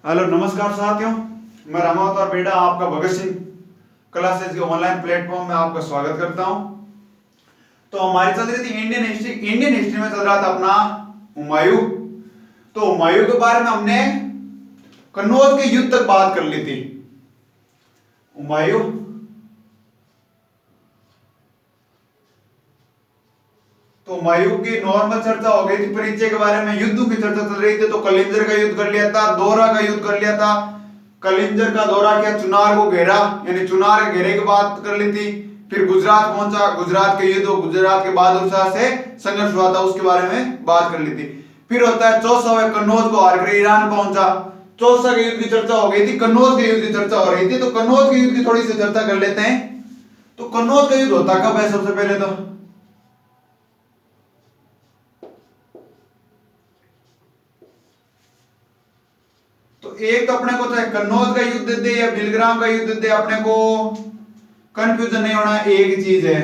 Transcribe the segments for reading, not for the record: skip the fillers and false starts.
Hello नमस्कार साथियों, मैं रामावतार बेड़ा आपका भगत सिंह क्लासेस के ऑनलाइन प्लेटफॉर्म में आपका स्वागत करता हूं। तो हमारी चल रही थी इंडियन हिस्ट्री में चल रहा था अपना हुमायूं। तो हुमायूं के बारे में हमने कन्नौज के युद्ध तक बात कर ली थी। हुमायूं तो हुमायूं की नॉर्मल चर्चा हो गई थी, परिचय के बारे में युद्धों की चर्चा चल रही थी। तो कलिंजर का युद्ध कर लिया था, दोहरा का युद्ध कर लिया था। कलिंजर का दौरा किया, चुनार को घेरा, यानी चुनार के घेरे की बात कर ली थी। फिर गुजरात पहुंचा, गुजरात के युद्ध, गुजरात के बहादुर शाह से संघर्ष हुआ था, उसके बारे में बात कर ली थी। फिर होता है चौसा, कन्नौज को हार कर ईरान पहुंचा। चौसा के युद्ध की चर्चा हो गई थी, कन्नौज के युद्ध की चर्चा हो रही थी। तो कन्नौज के युद्ध की थोड़ी सी चर्चा कर लेते हैं। तो कन्नौज का युद्ध होता कब है? सबसे पहले तो एक तो अपने को चाहे कन्नौज का युद्ध दे या बिलग्राम का युद्ध दे, अपने को कंफ्यूजन नहीं होना, एक ही चीज है,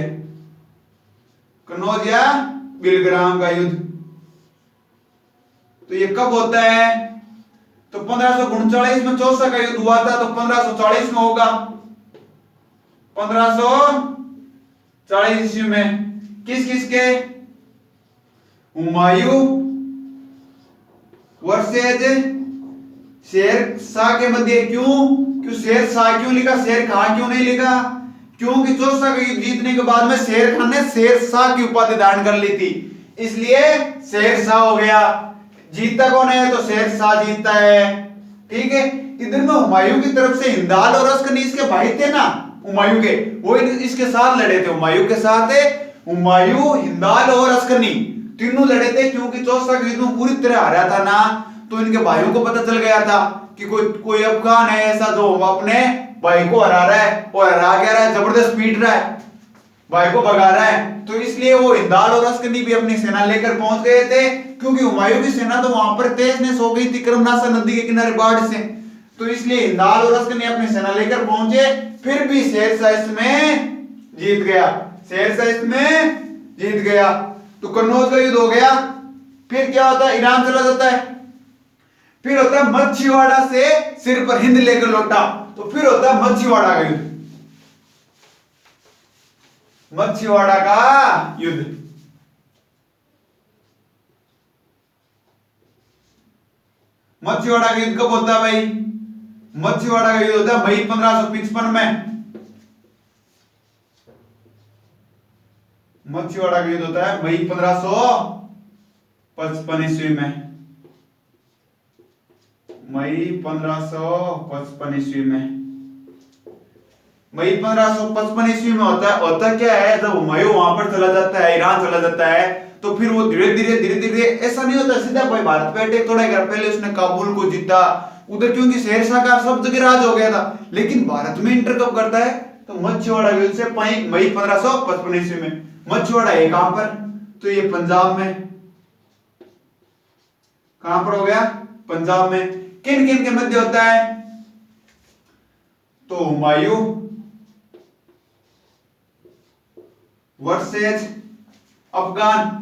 कन्नौज या बिलग्राम का युद्ध। तो ये कब होता है? तो 1539 में चौसा का युद्ध हुआ था, तो 1540 में होगा, 1540 ईस्वी में। किस किस के? हुमायूं वर्सेज शेर शाह के मध्य। क्यों शेर शाह क्यों लिखा, शेर खान क्यों नहीं लिखा? क्योंकि चौसा का युद्ध जीतने के बाद में शेर खान ने शेर शाह की उपाधि धारण कर ली थी, इसलिए शेर शाह हो गया। जीतता कौन है? तो शेर शाह जीतता है, ठीक है। इधर में हुमायूं की तरफ से हिंदाल और अस्कनी इसके भाई थे ना, हुमायूं के, वो इसके साथ लड़े थे। हुमायूं के साथ हुमायूं, हिंदाल और अस्कनी तीनों लड़े थे। क्योंकि चौसा के युद्ध में पूरी तरह हारा था ना, तो इनके भाइयों को पता चल गया था कि कोई अफगान है ऐसा जो अपने भाई को हरा रहा है, और हरा क्या रहा है, जबरदस्त पीट रहा है, भाई को भगा रहा है। तो इसलिए वो हिंदाल और अस्कनी भी अपनी सेना लेकर पहुंच गए थे। क्योंकि हुमायूं की सेना तो वहां पर तेजनेस हो गई थी कर्मनाशा नदी के किनारे बाढ़ से, तो इसलिए हिंदाल और अस्कनी अपनी सेना लेकर पहुंचे। फिर भी शेरशाह इसमें जीत गया, शेरशाह इसमें जीत गया। तो कन्नौज का युद्ध हो गया। फिर क्या होता है? ईरान चला जाता है। फिर होता है मच्छीवाड़ा से सिर पर हिंद लेकर लौटा, तो फिर होता है मच्छीवाड़ा का युद्ध, मच्छीवाड़ा का युद्ध। मच्छीवाड़ा का युद्ध कब होता है भाई? मच्छीवाड़ा का युद्ध होता है मई 1555 में। मच्छीवाड़ा का युद्ध होता है मई 1555 ईस्वी में, मई 1555 ईस्वी में। मई 1555 ईस्वी में होता क्या है, जब हुमायूं वहां पर चला जाता है, ईरान चला जाता है, तो फिर वो धीरे धीरे ऐसा नहीं होता सीधा भाई भारत पे अटैक थोड़ा कर। पहले उसने काबुल को जीता उधर, क्योंकि शेरशाह का सब जगह राज हो गया था। लेकिन भारत में इंटर कब करता है? तो मच्छीवाड़ा युद्ध से मई 1555 ईस्वी में। मच्छीवाड़ा है कहां पर? तो ये पंजाब में। कहां पर हो गया? पंजाब में। किन किन के मध्य होता है? तो हुमायूं वर्सेज अफगान।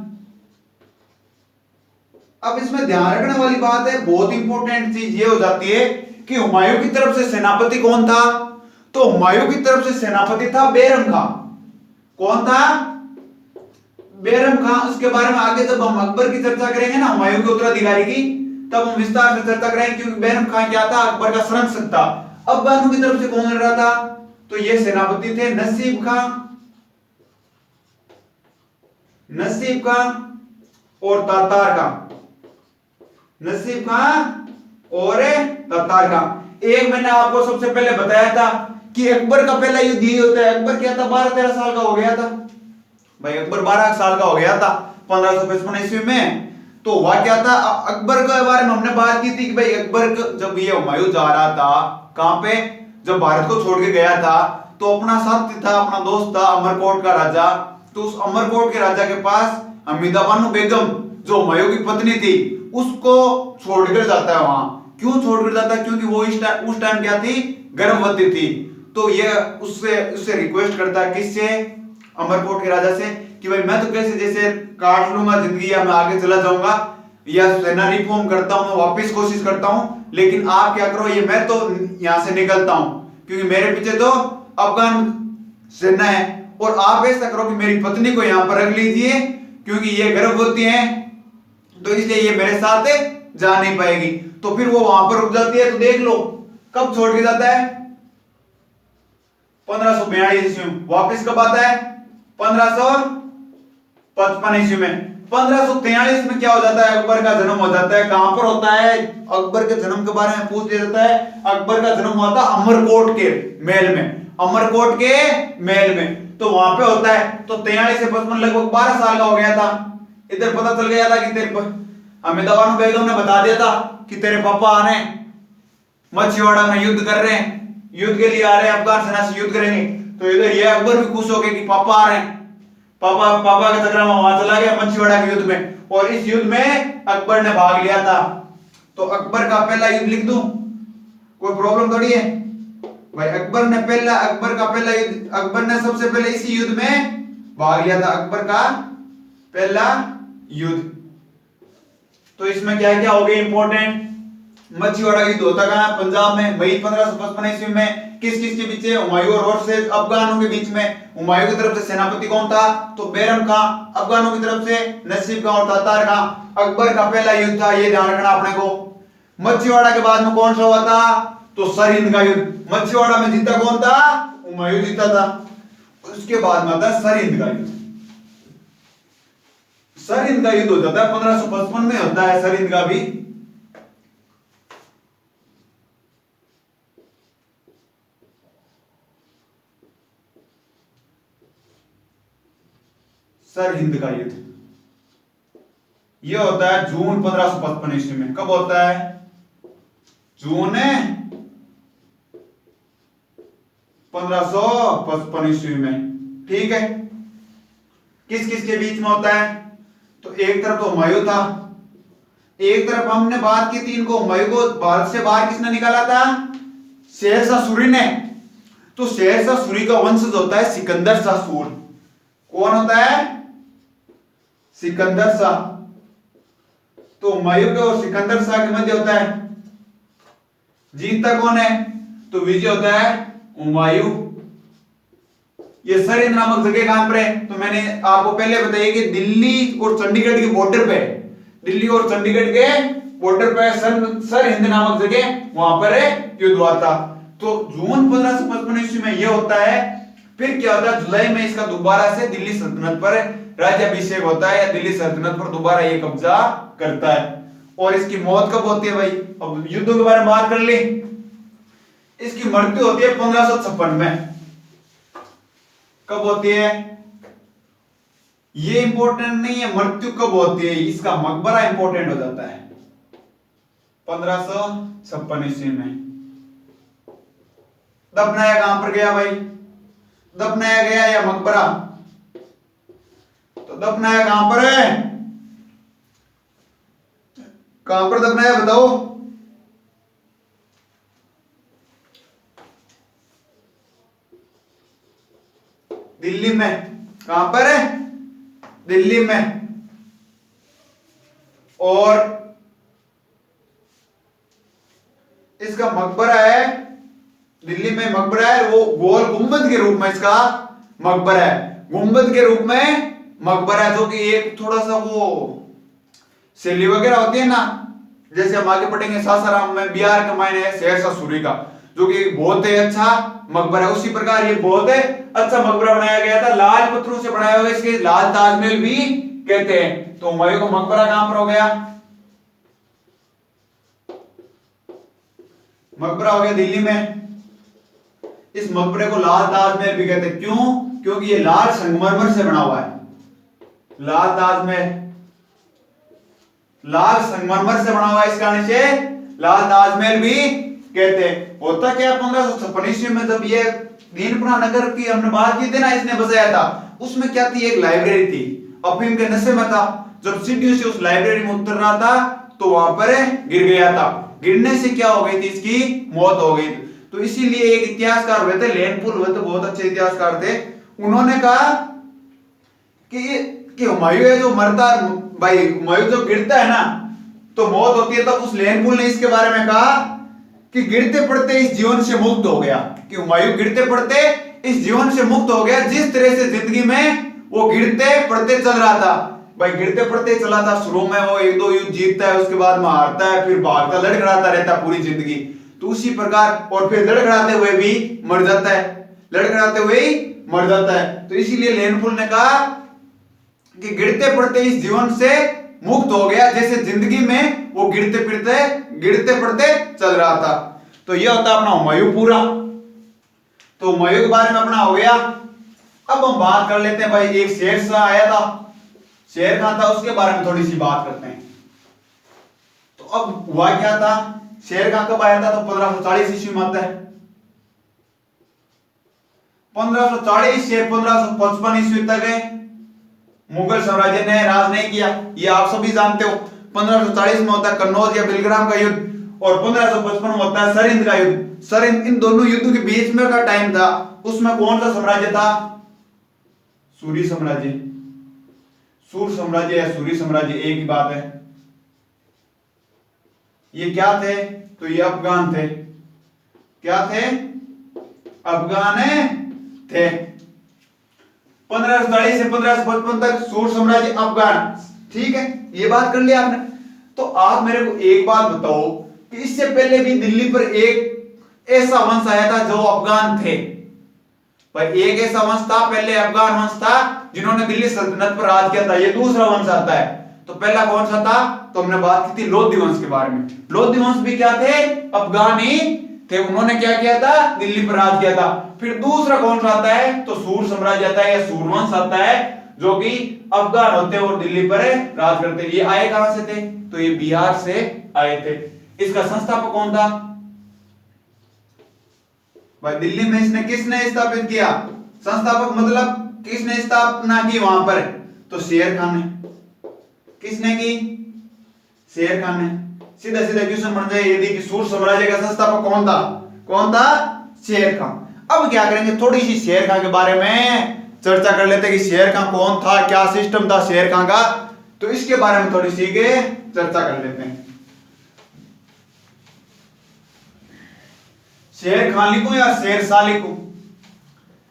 अब इसमें ध्यान रखने वाली बात है, बहुत इंपॉर्टेंट चीज ये हो जाती है कि हुमायूं की तरफ से सेनापति कौन था? तो हुमायूं की तरफ से सेनापति था बैरम खां। कौन था? बैरम खां। उसके बारे में आगे जब हम अकबर की चर्चा करेंगे ना, हुमायूं के उत्तराधिकारी की, तब हम विस्तार से चर्चा करेंगे। क्योंकि बैरम खां क्या था? अकबर का संरक्षक था। अफगानों की तरफ से कौन लड़ रहा था? तो ये सेनापति थे नसीब खां, नसीब खां और तातार खां, नसीब खां और तातार खां। एक मैंने आपको सबसे पहले बताया था कि अकबर का पहला युद्ध यही होता है। अकबर क्या था? 12-13 साल का हो गया था भाई, अकबर 12 साल का हो गया था 1555 ईस्वी में। तो हुआ क्या था? अकबर के बारे में हमने बात की थी कि भाई अकबर जब ये हुमायूं जा रहा था, कहां पे? जब भारत को छोड़ के गया था, तो अपना साथी था, अपना दोस्त था अमरकोट का राजा। तो उस अमरकोट के राजा के पास हमीदा बानो बेगम जो हुमायूं की पत्नी थी, उसको छोड़कर जाता है वहां। क्यों छोड़कर जाता है? क्योंकि वो उस टाइम क्या थी? गर्भवती थी। तो ये उससे रिक्वेस्ट करता है, किससे? अमरकोट के राजा से, कि भाई मैं तो कैसे जैसे काट लूंगा जिंदगी, या मैं आगे चला जाऊंगा, या सेना रिफॉर्म करता हूं, मैं वापस कोशिश करता हूं, लेकिन आप क्या करो, ये मैं तो यहां से निकलता हूं क्योंकि मेरे पीछे तो अफगान सेना है, और आप ऐसा करो कि मेरी पत्नी को यहां पर रख लीजिए क्योंकि ये गर्भवती है, तो इसलिए ये मेरे साथ जा नहीं पाएगी। तो फिर वो वहां पर रुक जाती है। तो देख लो कब छोड़ के जाता है, 1542 ईस्वी में। वापिस कब आता है, 1555 ईस्वी में। 1543 में क्या हो जाता है, अकबर का जन्म हो जाता है। कहां पर होता है, अकबर के जन्म के बारे में पूछ लिया जाता है। अकबर का जन्म हुआ था अमरकोट के महल में, अमरकोट के महल में, तो वहां पे होता है। तो 43 से 55 लगभग 12 साल का हो गया था। इधर पता चल गया था कि तेरे अहमदाबाद बेगम ने बता दिया था कि तेरे पापा आ रहे हैं, मछुआड़ा में युद्ध कर रहे हैं, युद्ध के लिए आ रहे हैं, अफगान सेना से युद्ध करेंगे। तो इधर ये अकबर भी खुश हो गए कि पापा आ रहे हैं। पापा का तकरामा वहां चला गया मछुआड़ा के युद्ध में, और इस युद्ध में अकबर ने भाग लिया था। तो अकबर का पहला युद्ध लिख दूं, कोई प्रॉब्लम थोड़ी है भाई। अकबर ने सबसे पहले इसी युद्ध में भाग लिया था, अकबर का पहला युद्ध। तो इसमें क्या क्या हो गए इंपॉर्टेंट, मछुआड़ा युद्ध होता कहां, पंजाब में, मई 1555 ईस्वी में। किस किस के बीच, हुमायूं और औरंगजेब अफगानों के बीच में। हुमायूं की तरफ से सेनापति कौन था, तो बैरम खां। अफगानों की तरफ से नसीब खां और तातार खां। अकबर का पहला युद्ध था, ये ध्यान रखना अपने को। मछुआड़ा के बाद में कौन सा हुआ था, तो सरहिंद का युद्ध। मछुआड़ा में जीता कौन था, हुमायूं जीता था। उसके बाद में आता सरहिंद का युद्ध। सरहिंद का युद्ध हो जाता है 1555 में होता है सरहिंद का भी। सरहिंद का युद्ध यह होता है जून 1555 ईस्वी में। कब होता है, जून 1555 ईस्वी में, ठीक है। किस किस के बीच में होता है, तो एक तरफ तो हुमायूं था, एक तरफ हमने बात की थी इनको, हुमायूं को भारत से बाहर किसने निकाला था, शेरशाह सूरी ने। तो शेरशाह सूरी का वंशज होता है सिकंदर शाह सूर। कौन होता है, सिकंदर शाह। तो हुमायूं के और सिकंदर शाह के मध्य होता है, जीतता कौन है, तो विजय होता है हुमायूं। ये सरहिंद नामक जगह कहां पर है, तो मैंने आपको पहले बताया कि दिल्ली और चंडीगढ़ के बॉर्डर पे, दिल्ली और चंडीगढ़ के बॉर्डर पे सरहिंद नामक जगह, वहां पर युद्ध हुआ था। तो जून 1555 ईस्वी में यह होता है। फिर क्या होता है, जुलाई में इसका दोबारा से दिल्ली सल्तनत पर राज्याभिषेक होता है, या दिल्ली सल्तनत पर दोबारा ये कब्जा करता है। और इसकी मौत कब होती है भाई, अब युद्धों के बारे में बात कर ली। इसकी मृत्यु होती है 1556 में। कब होती है, ये इंपॉर्टेंट नहीं है मृत्यु कब होती है, इसका मकबरा इंपॉर्टेंट हो जाता है 1556 ईस्वी में। दफनाया कहां पर गया भाई, दफनाया गया या मकबरा, तो दफनाया कहां पर है, कहां पर दफनाया बताओ, दिल्ली में। कहां पर है, दिल्ली में। और इसका मकबरा है, दिल्ली में मकबरा है, वो गोल गुंबद के रूप में इसका मकबरा है, गुंबद के रूप में मकबरा है, जो कि एक थोड़ा सा वो शैली वगैरह होती है ना, जैसे हम आगे पढ़ेंगे सासाराम में बिहार के मायने है शेरशाह सूरी का, जो कि बहुत ही अच्छा मकबरा है। उसी प्रकार ये बहुत ही अच्छा मकबरा बनाया गया था, लाल पत्थरों से बनाया हुआ, इसके लाल ताजमहल भी कहते हैं। तो हुमायूं का मकबरा कहां पर हो गया, मकबरा हो गया दिल्ली में। इस मकबरे को लाल ताजमहल भी कहते हैं, क्यों, क्योंकि ये लाल संगमरमर से बना हुआ है। लाल ताजमहल लाल संगमरमर से बना हुआ है, इस कारण से लाल ताजमहल भी कहते हैं। होता क्या 1556 ईस्वी में जब ये दीनपुरा नगर की हमने बात की थी ना, इसने बसाया था, उसमें क्या थी, एक लाइब्रेरी थी, अफीम के नशे में था। जब सीढ़ियों से उस लाइब्रेरी में उतर रहा था तो वहां पर गिर गया था, गिरने से क्या हो गई थी, इसकी मौत हो गई थी। तो इसीलिए एक इतिहासकार हुए थे, लेनपुल हुए थे, बहुत अच्छे इतिहासकार थे, उन्होंने कहा कि हुमायूं है जो मरता भाई, हुमायूं जब गिरता है ना, तो मौत होती है, तब उस लेनपुल ने इसके बारे में कहा कि गिरते पड़ते इस जीवन से मुक्त हो गया, कि हुमायूं गिरते पड़ते इस जीवन से मुक्त हो गया। जिस तरह से जिंदगी में वो गिरते पड़ते चल रहा था, भाई गिरते पड़ते चला था। शुरू में वो एक दो युद्ध जीतता है, उसके बाद में हारता है, फिर भागता लड़खड़ाता रहता पूरी जिंदगी, तो उसी प्रकार, और फिर लड़खड़ाते हुए भी मर जाता है, लड़खड़ाते हुए ही मर जाता है। तो इसीलिए लेनपुल ने कहा कि गिरते पड़ते इस जीवन से मुक्त हो गया, जैसे जिंदगी में वो गिरते पड़ते चल रहा था। तो यह होता अपना हुमायूं पूरा। तो हुमायूं के बारे में अपना हो गया। अब हम बात कर लेते हैं भाई, एक शेर शाह आया था, शेर खान था, उसके बारे में थोड़ी सी बात करते हैं। तो अब हुआ क्या था, शेर खान कब आया था, तो 1540 ईस्वी में आता है। 1540 से 1555 ईस्वी तक मुगल साम्राज्य ने राज नहीं किया, ये आप सभी जानते हो। 1540 में होता है कन्नौज या बिलग्राम का युद्ध, और 1555 में होता है सरहिंद का युद्ध। सरहिंद, इन दोनों युद्धों के बीच में का टाइम था, उसमें कौन सा साम्राज्य था, सूरी साम्राज्य, सूर साम्राज्य या सूरी साम्राज्य, एक ही बात है। ये क्या थे, तो ये अफगान थे। क्या थे, अफगान थे। 1540 से 1555 तक सूर साम्राज्य, अफगान, ठीक है, ये बात कर लिया आपने। तो आप मेरे को एक बात बताओ कि इससे पहले भी दिल्ली पर एक ऐसा वंश आया था जो अफगान थे। भाई एक ऐसा वंश था, पहले अफगान वंश था जिन्होंने दिल्ली सल्तनत पर राज किया था, ये दूसरा वंश आता है। तो पहला कौन सा था, तो हमने बात की थी लोधी वंश के बारे में। लोधी वंश भी क्या थे, अफगानी थे, उन्होंने क्या किया था, दिल्ली पर राज किया था। फिर दूसरा कौन सा आता है, तो सूर साम्राज्य आता है या सूरवंश आता है, जो कि अफगान होते हैं और दिल्ली पर राज करते हैं। ये आए कहां से थे, तो ये बिहार से आए थे। इसका संस्थापक कौन था, भाई दिल्ली में इसने किसने स्थापित किया, संस्थापक मतलब किसने स्थापना की वहां पर, तो शेर खान ने। किसने की, शेर खान ने। सीधा सीधा क्वेश्चन बन जाए यदि कि सूर साम्राज्य का संस्थापक कौन था, कौन था, शेर खान। अब क्या करेंगे, थोड़ी सी शेर खान के बारे में चर्चा कर लेते हैं कि शेर खान कौन था, क्या सिस्टम था शेर खान का, तो इसके बारे में थोड़ी सी चर्चा कर लेते हैं। शेर खान लिखूं या शेर शाह लिखूं,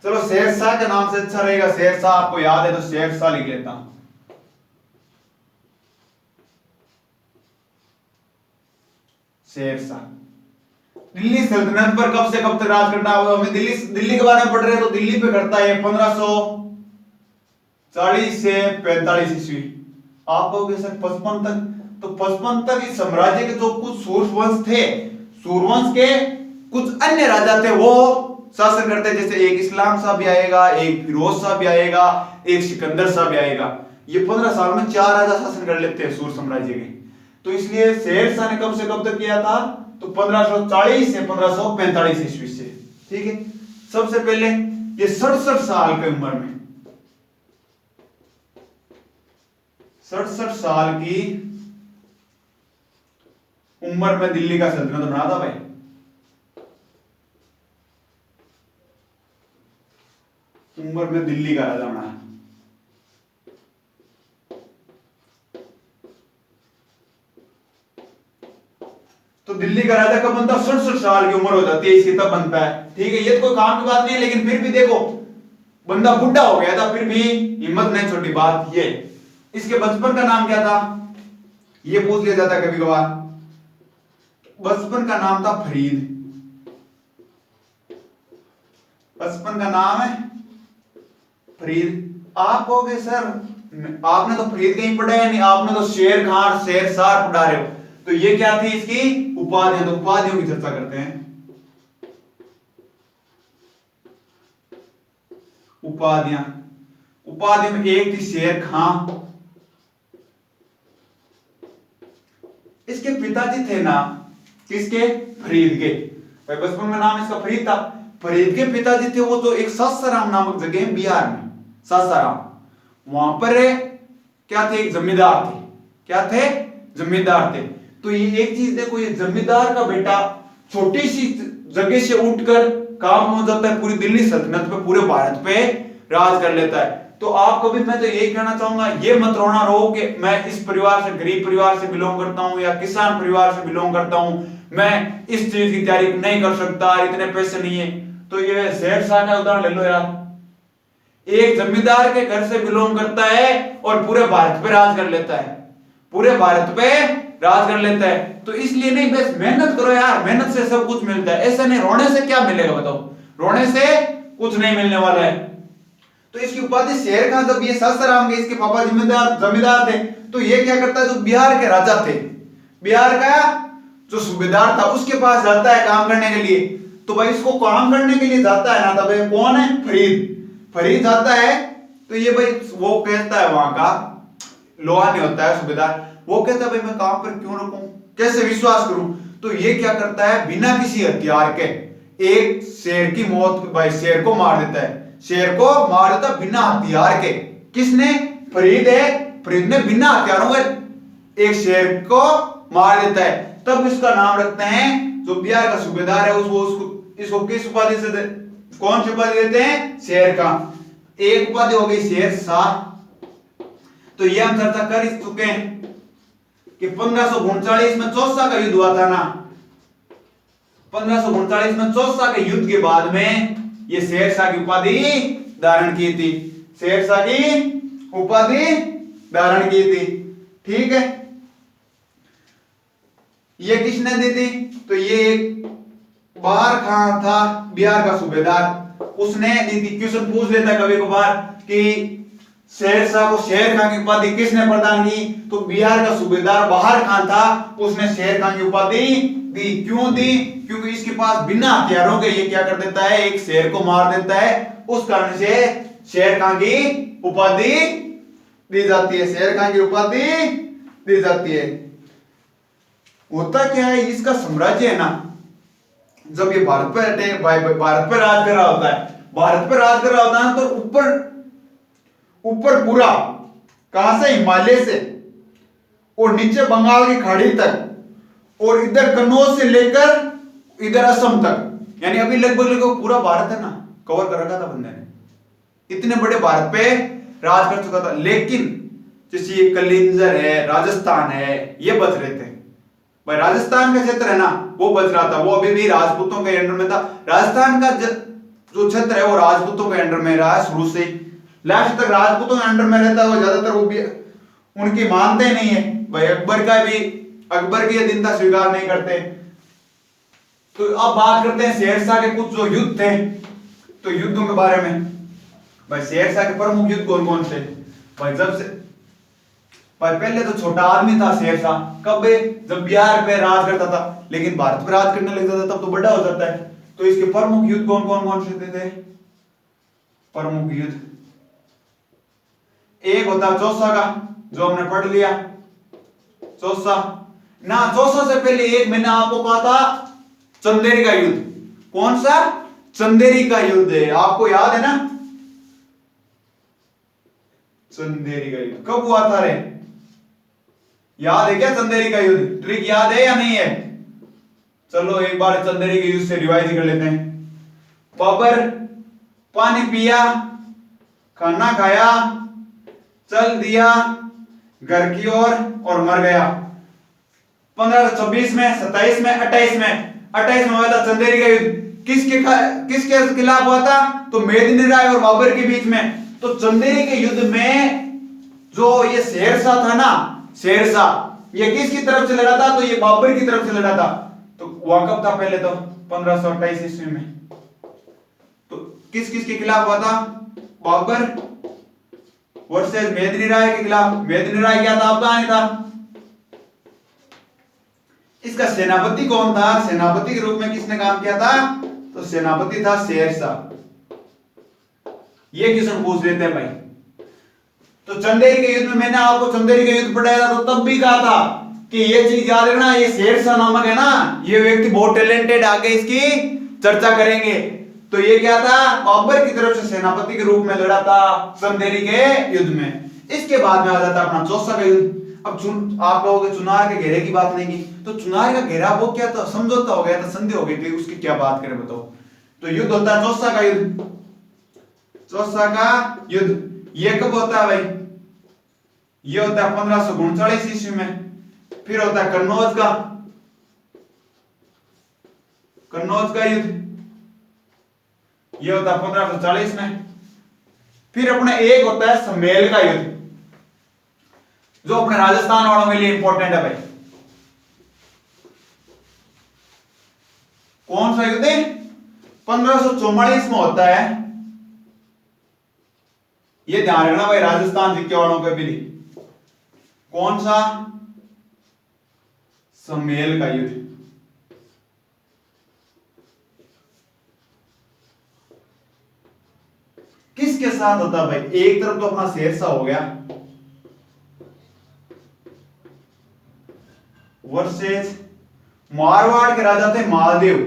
चलो शेर शाह के नाम से अच्छा रहेगा, शेर शाह आपको याद है तो शेर शाह लिख लेता हूं। शेर शाह दिल्ली सल्तनत पर कब से कब तक राज करना होगा, हमें दिल्ली के बारे में पढ़ रहे हैं तो दिल्ली पे करता है 1540 से 45 ईस्वी। आप कहोगे सर 55 तक, तो 55 तक इस साम्राज्य के जो कुछ सूरवंश थे, सूरवंश के कुछ अन्य राजा थे वो शासन करते, जैसे एक इस्लाम शाह भी आएगा, एक फिरोज शाह भी आएगा, एक सिकंदर शाह भी आएगा। ये 15 साल में 4 राजा शासन कर लेते हैं सूर साम्राज्य के। तो इसलिए शेर शाह ने कब से कब तक किया था, तो 1540 से 1545 ईस्वी से, ठीक है। सबसे पहले ये 67 साल की उम्र में, 67 साल की उम्र में दिल्ली का सल्तनत बना था भाई। उम्र में दिल्ली का राजा बना। तो दिल्ली का राजा कब बनता, 67 साल की उम्र हो जाती है इसकी, तब बनता है, ठीक है। ये तो कोई काम की बात नहीं है, लेकिन फिर भी देखो बंदा बुढ़ा हो गया था, फिर भी हिम्मत नहीं छोटी। बात ये, इसके बचपन का नाम क्या था, ये पूछ लिया जाता है कभी कभार। बचपन का नाम था फरीद, बचपन का नाम है फरीद। आप कहोगे सर आपने तो फरीद कहीं पढ़ा है नहीं, आपने तो शेर खान शेर शाह पढ़ा रहे हो, तो ये क्या थी इसकी उपाधियां। तो उपाधियों की चर्चा करते हैं। उपाधियां, उपाधि में एक थी शेर खान। इसके पिताजी थे ना, किसके, फरीद के। भाई बचपन में नाम इसका फरीद था। फरीद के पिताजी थे वो तो एक सासाराम नामक जगह है बिहार में, सासाराम, वहां पर क्या थे, एक जमींदार थे। क्या थे, जमींदार थे। तो ये एक चीज देखो, ये जमींदार का बेटा छोटी सी जगह से उठकर काम हो जाता है, पूरी दिल्ली सल्तनत पे, पूरे भारत पे राज कर लेता है। तो आपको भी मैं तो यही कहना चाहूंगा, ये मत रोना रो कि मैं इस परिवार से, गरीब परिवार से बिलोंग करता हूं या किसान परिवार से बिलोंग करता हूं, मैं इस चीज की तैयारी नहीं कर सकता, इतने पैसे नहीं है। तो ये शेरशाह का उदाहरण ले लो यार, एक जमींदार के घर से बिलोंग करता है और पूरे भारत पे राज कर लेता है, पूरे भारत पे राज कर लेता है। तो इसलिए नहीं, बस मेहनत करो यार, मेहनत से सब कुछ मिलता है, ऐसा नहीं रोने से क्या मिलेगा बताओ, रोने से कुछ नहीं मिलने वाला है। तो इसकी उपाधि शेर खान, जब ये सासाराम के इसके पापा जमींदार थे, तो ये क्या करता है, जो बिहार के राजा थे, बिहार का जो सूबेदार था उसके पास जाता है काम करने के लिए। तो भाई इसको काम करने के लिए जाता है ना, तब भाई कौन है, फरीद जाता है। तो ये भाई वो कहता है, वहां का लोहा नहीं होता है सूबेदार, वो कहता है भाई मैं काम पर क्यों रुकूं, कैसे विश्वास करूं। तो ये क्या करता है, बिना किसी हथियार के एक शेर की मौत, भाई शेर को मार देता है, शेर को मार देता बिना हथियार के। किसने, फरीद है, फरीद ने बिना हथियारों के एक शेर को मार देता है। तब इसका नाम रखते हैं, जो बिहार का सूबेदार है उसको इसको किस उपाधि से, कौन सी उपाधि देते हैं, शेर का। एक उपाधि हो गई शेर शाह। तो ये हम चर्चा कर चुके हैं कि 1539 में चौसा का युद्ध हुआ था ना, 1539 में चौसा के युद्ध के बाद में ये शेरशाह की उपाधि धारण की थी, शेरशाह की उपाधि धारण की थी। ठीक है, ये किसने दी थी, तो ये एक बाहर खान था, बिहार का सूबेदार, उसने दी थी। क्वेश्चन पूछ लेता कभी कभार कि शेरशाह को शेर खान की उपाधि किसने प्रदान की, तो बिहार का सूबेदार बाहर खान था, उसने शेर खान की उपाधि दी। क्यों दी, क्योंकि इसके पास बिना हथियारों के ये क्या कर देता है, एक शेर को मार देता है, उस कारण से शेर खान की उपाधि दी जाती है, शेर खान की उपाधि दी जाती है। होता क्या है, इसका साम्राज्य है ना, जब ये भारत पे राज कर रहा होता है, भारत पे राज कर रहा होता है, तो ऊपर पूरा कहां से, हिमालय से, और नीचे बंगाल की खाड़ी तक, और इधर कन्नौज से लेकर इधर असम तक, यानी अभी लगभग पूरा भारत है ना कवर कर रखा था बंदे ने, इतने बड़े भारत पे राज कर चुका था। लेकिन जैसे ये कलिंजर है, राजस्थान है, ये बच रहे थे भाई, राजस्थान का क्षेत्र है ना वो बच रहा था, वो अभी भी राजपूतों के अंडर में था। राजस्थान का जो क्षेत्र है वो राजपूतों के अंडर में रहा है शुरू से, लास्ट तक राजपूतों के अंडर में रहता है वो, ज्यादातर वो भी उनकी मानते नहीं है भाई, अकबर की दीनता स्वीकार नहीं करते। तो अब बात करते हैं शेरशाह के कुछ जो युद्ध थे, तो युद्धों के बारे में। भाई शेरशाह के प्रमुख युद्ध कौन कौन थे भाई, भाई पहले तो छोटा आदमी था शेरशाह, कब, जब बिहार पे राज करता था, लेकिन भारत पे राज करने लग जाता तब तो बड़ा हो जाता है। तो इसके प्रमुख युद्ध कौन कौन से थे, प्रमुख युद्ध, एक होता चौसा का, जो हमने पढ़ लिया, चौसा ना, चौसा से पहले एक मैंने आपको कहा था चंदेरी का युद्ध। कौन सा, चंदेरी का युद्ध है, आपको याद है ना, चंदेरी का युद्ध कब हुआ था रे, याद है क्या चंदेरी का युद्ध, ट्रिक याद है या नहीं है, चलो एक बार चंदेरी के युद्ध से रिवाइज कर लेते हैं। बाबर पानी पिया, खाना खाया, चल दिया घर की ओर और मर गया। 1526 में, 27 में, 28 में हुआ था चंदेरी का युद्ध। किसके खिलाफ हुआ था, तो मेदिनी राय और बाबर के बीच में। तो चंदेरी के युद्ध में जो ये शेरशाह था ना, शेरशाह ये किसकी तरफ से लड़ा था, तो ये बाबर की तरफ से लड़ा था। तो वहां कब था, पहले तो 1528 ईस्वी में। तो किस किस के खिलाफ हुआ था, बाबर वर्सेस मेदिनी राय के खिलाफ। मेदिनी राय क्या था, अफगानी था। इसका सेनापति कौन था, सेनापति के रूप में किसने काम किया था, तो सेनापति था शेरशाह। ये क्वेश्चन पूछ लेते हैं भाई। तो चंदेरी के युद्ध में मैंने आपको चंदेरी का युद्ध पढ़ाया था, तो तब भी कहा था कि ये चीज याद रखना, ये शेरशाह नामक है ना, ये व्यक्ति बहुत टैलेंटेड, आगे इसकी चर्चा करेंगे। तो ये क्या था, बाबर की तरफ से सेनापति के रूप में लड़ा था चंदेरी के युद्ध में। इसके बाद में आ जाता अपना चौसा का युद्ध। अब आप कहोगे चुनार के घेरे की बात नहीं की, तो चुनार का घेरा वो क्या था, समझौता हो गया था, संधि हो गई थी, उसकी क्या बात करें बताओ। तो युद्ध होता है चौसा का युद्ध, चौसा का युद्ध। ये कब होता है भाई? ये होता है 1539 ईस्वी में। फिर होता है कन्नौज का युद्ध, ये होता है 1540 में। फिर अपने एक होता है समेल का युद्ध, जो अपने राजस्थान वालों के लिए इंपॉर्टेंट है भाई। कौन सा युद्ध है? 1544 में होता है। ये ध्यान रखना भाई, राजस्थान जीके वालों के भी। कौन सा? समेल का युद्ध। किसके साथ होता है भाई? एक तरफ तो अपना शेरशाह हो गया वर्सेस मारवाड़ के राजा थे महादेव।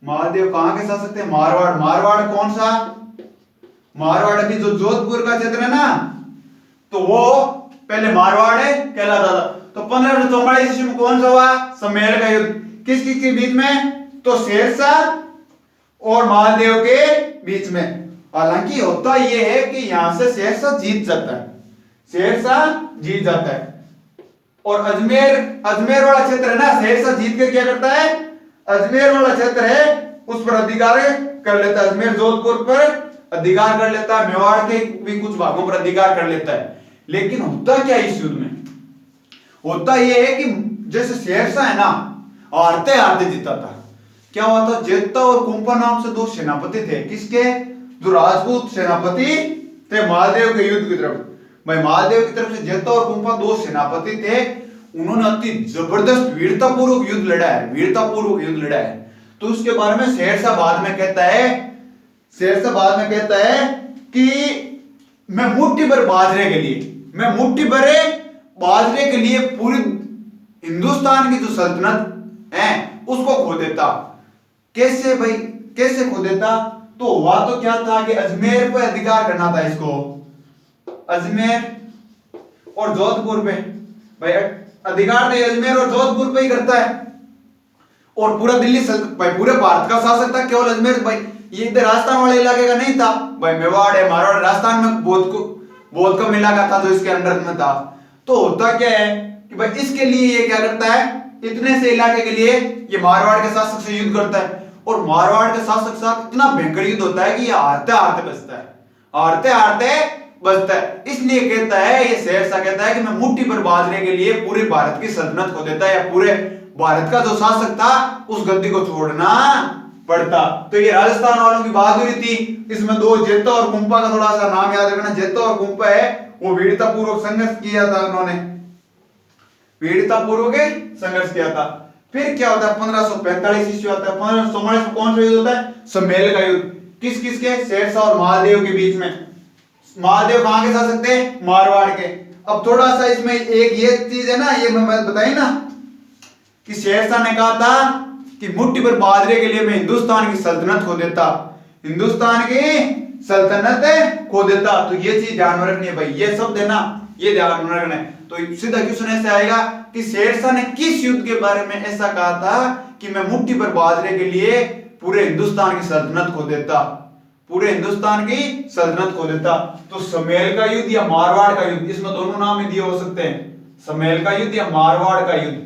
महादेव कहां के शासक थे? मारवाड़। मारवाड़ कौन सा? मारवाड़ अभी जो जोधपुर का क्षेत्र है ना, तो वो पहले मारवाड़ है कहलाता था। तो 1544 ईस्वी में कौन सा हुआ? समेल का युद्ध। किस किस के बीच में? तो शेरशाह और महादेव के बीच में। हालांकि होता यह है कि यहां से शेरशाह जीत जाता है, शेरशाह जीत जाता है। और अजमेर वाला क्षेत्र है ना, शेरशाह जीत कर क्या करता है? अजमेर वाला क्षेत्र है उस पर अधिकार कर लेता है। अजमेर जोधपुर पर अधिकार कर लेता है, मेवाड़ के भी कुछ भागों पर अधिकार कर लेता है। लेकिन होता क्या इस युद्ध में? होता यह है कि जैसे शेरशाह है ना, हारते हारते जीता था। क्या हुआ था? जेता और कुंपा नाम से दो सेनापति थे। किसके? जो राजपूत सेनापति थे महादेव के युद्ध की तरफ। भाई महादेव की तरफ से जेता और कुंपा दो सेनापति थे। उन्होंने अति जबरदस्त वीरतापूर्वक युद्ध लड़ा है, वीरतापूर्वक युद्ध लड़ा है। तो उसके बारे में शेरशाह बाद में कहता है, शेरशाह बाद में कहता है कि मैं मुट्ठी भर बाजरे के लिए, मैं मुट्ठी भर बाजरे के लिए पूरी हिंदुस्तान की जो सल्तनत है उसको खो देता। कैसे भाई, कैसे खो देता? तो हुआ तो क्या था कि अजमेर पर अधिकार करना था इसको, अजमेर और जोधपुर पे। भाई अधिकार तो अजमेर और जोधपुर पे ही करता है। और पूरा दिल्ली भाई पूरे भारत का शासक था, केवल अजमेर। भाई ये इधर राजस्थान वाले इलाके का नहीं था। भाई मेवाड़ है, मारवाड़, राजस्थान में बहुत कम इलाका था जो इसके अंडर में था। तो होता क्या है कि भाई इसके लिए ये क्या करता है, इतने से इलाके के लिए ये मारवाड़ के शासक से युद्ध करता है। और मारवाड़ के शासक साथ इतना भयंकर युद्ध होता है कि ये हारते हारते बचता है, हारते हारते बचता है। इसलिए कहता है, ये शेरशाह कहता है कि मैं मुट्ठी भर बाजरे के लिए पूरे भारत की सल्तनत को देता है, या पूरे भारत का जो शासक था उस गद्दी को छोड़ना पड़ता। तो ये राजस्थान वालों की बहादुरी थी। इसमें दो जेता और कुंपा का थोड़ा सा नाम याद रखना। जेता और कुंपा है वो वीरतापूर्वक संघर्ष किया था, उन्होंने वीरतापूर्वक संघर्ष किया था। फिर क्या होता है? 1545 ईस्वी आता है। 1544 में कौन सा युद्ध होता है? समेल का युद्ध। किस किस के? शेरशाह और महादेव के बीच में। महादेव कहां के शासक थे? मारवाड़ के। अब थोड़ा सा इसमें एक ये चीज है ना, ये मैं बताई ना कि शेरशाह ने कहा था कि मुट्ठी भर बाजरे के लिए मैं हिंदुस्तान की सल्तनत खो देता, हिंदुस्तान की सल्तनत खो देता। तो ये चीज ध्यान में रखनी है भाई, ये शब्द है ना, ये ध्यान में रखना है। तो सीधा क्वेश्चन ऐसे आएगा कि शेरशाह ने किस युद्ध के बारे में ऐसा कहा था कि मैं मुट्ठी भर बाजरे के लिए पूरे हिंदुस्तान की सल्तनत खो देता, पूरे हिंदुस्तान की सल्तनत खो देता। तो समेल का युद्ध या मारवाड़ का युद्ध, इसमें दोनों नाम ही दिए हो सकते हैं, समेल का युद्ध या मारवाड़ का युद्ध।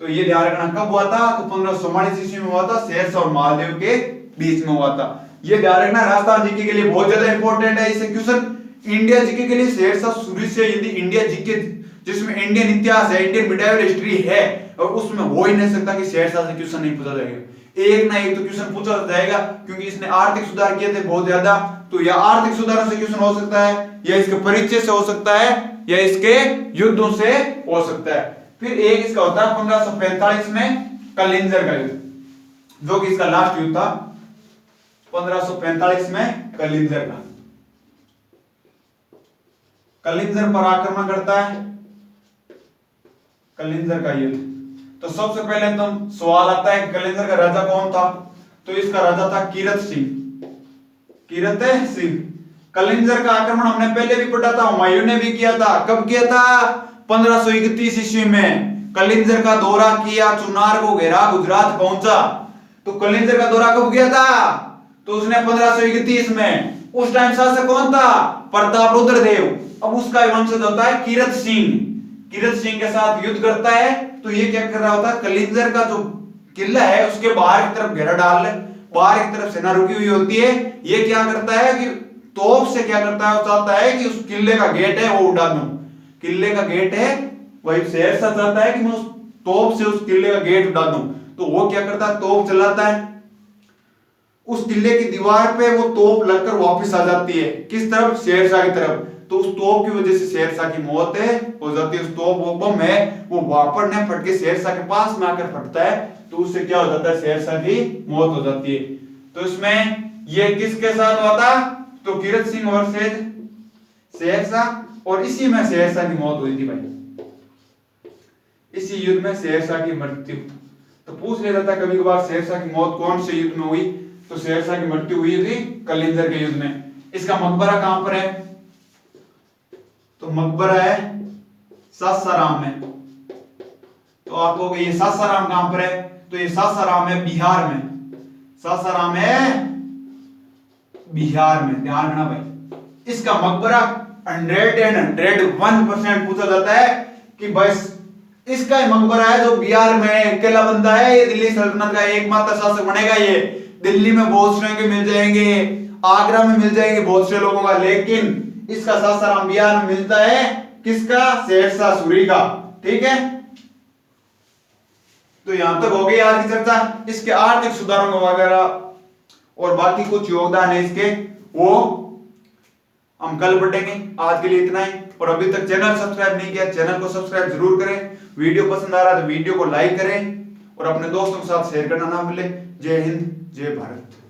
तो ये ध्यान रखना कब हुआ था? तो 1544 ईस्वी में हुआ था, शेरशाह और महादेव के बीच में हुआ था। ये ध्यान रखना, राजस्थान जीके के लिए बहुत ज्यादा इंपॉर्टेंट है। इसे क्वेश्चन इंडिया जीके के लिए शेरशाह शुरू से, यदि इंडिया जीके जिसमें इंडियन इतिहास है, इंडियन मिडाइवल हिस्ट्री है, और उसमें हो ही नहीं सकता कि शेरशाह से क्वेश्चन नहीं पूछा जाएगा। एक ना एक तो क्वेश्चन पूछा जाएगा, क्योंकि इसने आर्थिक सुधार किए थे बहुत ज्यादा। तो या आर्थिक सुधारों से क्वेश्चन हो सकता है, या इसके परिचय से हो सकता है, या इसके युद्धों से हो सकता है। फिर एक इसका होता है 1545 में कलिंजर का युद्ध, जो कि इसका लास्ट युद्ध था 1545 में कलिंजर का। कलिंजर पर आक्रमण करता है, कलिंजर का युद्ध। तो सबसे पहले तो सवाल आता है कलिंजर का राजा कौन था? तो इसका राजा था कीरत सिंह, कीरत सिंह। कलिंजर का आक्रमण हमने पहले भी पढ़ा था, हुमायूं ने भी किया था। कब किया था? 1531 ईस्वी में कलिंजर का दौरा किया, चुनार को घेरा, गुजरात पहुंचा। तो कलिंजर का दौरा कब गया था? तो उसने 1531 में। उस टाइम शासक कौन था? प्रताप रुद्रदेव। अब उसका वंशज होता है कीरत सिंह। कीरत सिंह के साथ युद्ध करता है। तो ये क्या कर रहा होता है, कलिंजर का जो किला है उसके बाहर की तरफ घेरा डाल ले, बाहर की तरफ सेना रुकी हुई होती है। ये क्या करता है कि तोप से क्या करता है, वो चाहता है कि उस किले का गेट है वो उड़ा दूं। किले का गेट है, वही शेरशाह चाहता है कि मैं उस तोप से उस किले का गेट उड़ा दूं। तो वो क्या करता है, तोप चलाता है, उस किले की दीवार पे वो तोप लगकर वापस आ जाती है। किस तरफ? शेरशाह की तरफ। तो उस तोप की वजह से शेरशाह की मौत हो जाती है। उस तोप वो बम है वो वापड़ ने फट के शेरशाह के पास में आकर फटता है, तो उससे क्या हो जाता है, शेरशाह की मौत हो जाती है। तो इसमें ये किसके साथ हुआ था? तो कीरत सिंह और शेरशाह, और इसी में शेरशाह की मौत हुई थी भाई, इसी युद्ध में शेरशाह की मृत्यु। तो पूछ लिया जाता कभी कभार शेरशाह की मौत कौन से युद्ध में हुई? तो शेरशाह की मृत्यु हुई थी कलिंजर के युद्ध में। इसका मकबरा कहां पर है? तो मकबरा है सासाराम में। तो आप कहोगे ये सासाराम कहां पर है? तो ये सासाराम है बिहार में। सासाराम है बिहार में, ध्यान रखना भाई। इसका मकबरा 101% पूछा जाता है कि बस इसका ही मकबरा है जो बिहार में अकेला बंदा है। ये दिल्ली सल्तनत का एकमात्र शासक बनेगा। ये दिल्ली में बहुत से मिल जाएंगे, आगरा में मिल जाएंगे बहुत से लोगों का, लेकिन इसका सासाराम बिहार में मिलता है। किसका? शेरशाह सूरी का। ठीक है, तो यहां तक हो गई आज की चर्चा। इसके आर्थिक सुधारों वगैरह और बाकी कुछ योगदान है इसके, वो हम कल पढ़ेंगे। आज के लिए इतना ही। और अभी तक चैनल सब्सक्राइब नहीं किया, चैनल को सब्सक्राइब जरूर करें। वीडियो पसंद आ रहा है तो वीडियो को लाइक करें और अपने दोस्तों के साथ शेयर करना ना भूलें। जय हिंद, जय भारत।